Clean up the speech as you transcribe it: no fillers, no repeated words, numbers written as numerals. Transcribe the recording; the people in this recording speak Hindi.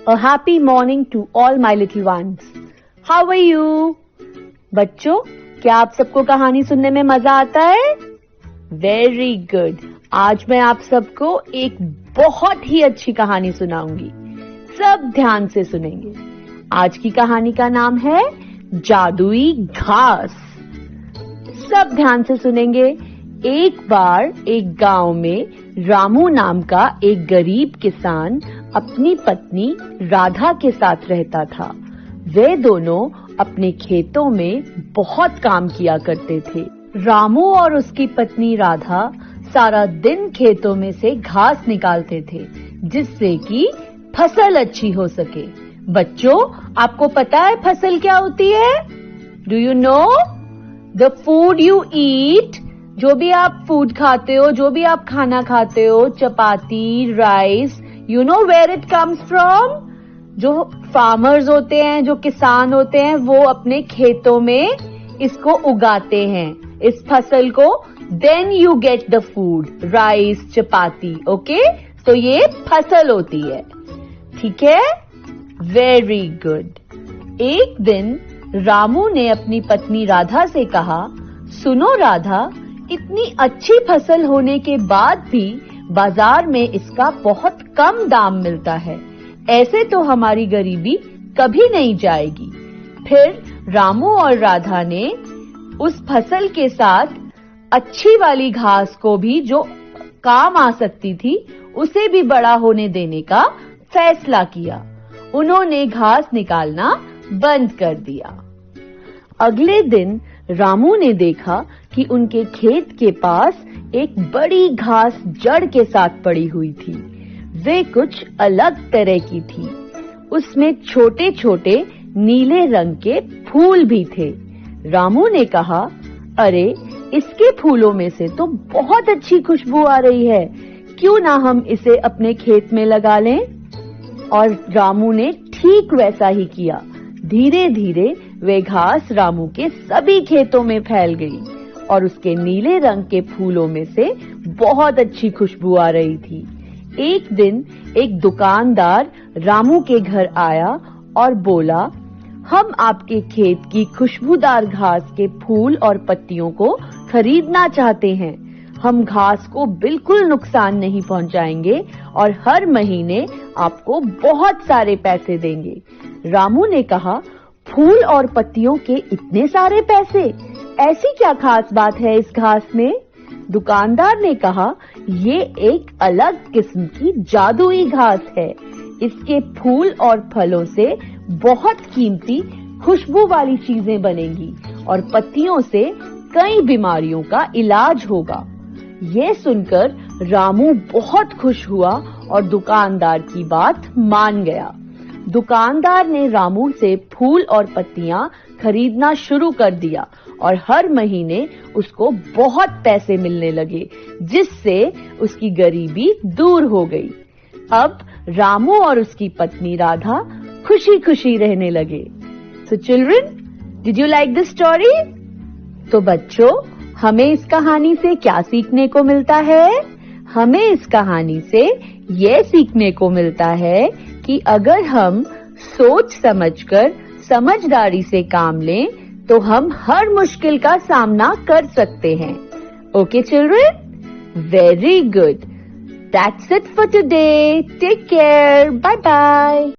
A happy morning to all my little ones. How are you? बच्चों, क्या आप सबको कहानी सुनने में मजा आता है? Very good. आज मैं आप सबको एक बहुत ही अच्छी कहानी सुनाऊंगी. सब ध्यान से सुनेंगे. आज की कहानी का नाम है जादुई घास. सब ध्यान से सुनेंगे. एक बार एक गांव में रामू नाम का एक गरीब किसान अपनी पत्नी राधा के साथ रहता था. वे दोनों अपने खेतों में बहुत काम किया करते थे. रामू और उसकी पत्नी राधा सारा दिन खेतों में से घास निकालते थे जिससे कि फसल अच्छी हो सके. बच्चों, आपको पता है फसल क्या होती है? Do you know? The food you eat. जो भी आप फूड खाते हो, जो भी आप खाना खाते हो, chapati, rice, you know where it comes from? जो फार्मर्स होते हैं, जो किसान होते हैं, वो अपने खेतों में इसको उगाते हैं, इस फसल को. Then you get the food, rice, chapati. Okay, तो ये फसल होती है. ठीक है? Very good. एक दिन रामू ने अपनी पत्नी राधा से कहा, सुनो राधा, इतनी अच्छी फसल होने के बाद भी बाजार में इसका बहुत कम दाम मिलता है. ऐसे तो हमारी गरीबी कभी नहीं जाएगी. फिर रामू और राधा ने उस फसल के साथ अच्छी वाली घास को भी, जो काम आ सकती थी, उसे भी बड़ा होने देने का फैसला किया. उन्होंने घास निकालना बंद कर दिया. अगले दिन रामू ने देखा कि उनके खेत के पास एक बड़ी घास जड़ के साथ पड़ी हुई थी. वे कुछ अलग तरह की थी. उसमें छोटे छोटे नीले रंग के फूल भी थे. रामू ने कहा, अरे, इसके फूलों में से तो बहुत अच्छी खुशबू आ रही है. क्यों ना हम इसे अपने खेत में लगा लें? और रामू ने ठीक वैसा ही किया. धीरे धीरे वे घास रामू के सभी खेतों में फैल गई और उसके नीले रंग के फूलों में से बहुत अच्छी खुशबू आ रही थी. एक दिन एक दुकानदार रामू के घर आया और बोला, हम आपके खेत की खुशबूदार घास के फूल और पत्तियों को खरीदना चाहते हैं. हम घास को बिल्कुल नुकसान नहीं पहुंचाएंगे और हर महीने आपको बहुत सारे पैसे देंगे. रामू ने कहा, फूल और पत्तियों के इतने सारे पैसे? ऐसी क्या खास बात है इस घास में? दुकानदार ने कहा, ये एक अलग किस्म की जादुई घास है. इसके फूल और फलों से बहुत कीमती खुशबू वाली चीजें बनेंगी और पत्तियों से कई बीमारियों का इलाज होगा. ये सुनकर रामू बहुत खुश हुआ और दुकानदार की बात मान गया. दुकानदार ने रामू से फूल और पत्तियां खरीदना शुरू कर दिया और हर महीने उसको बहुत पैसे मिलने लगे, जिससे उसकी गरीबी दूर हो गई. अब रामू और उसकी पत्नी राधा खुशी खुशी रहने लगे. So children, did you like this story? तो बच्चों, हमें इस कहानी से क्या सीखने को मिलता है? हमें इस कहानी से ये सीखने को मिलता है कि अगर हम सोच समझकर समझदारी से काम लें तो हम हर मुश्किल का सामना कर सकते हैं. Okay children? Very good. That's it for today. Take care. Bye bye.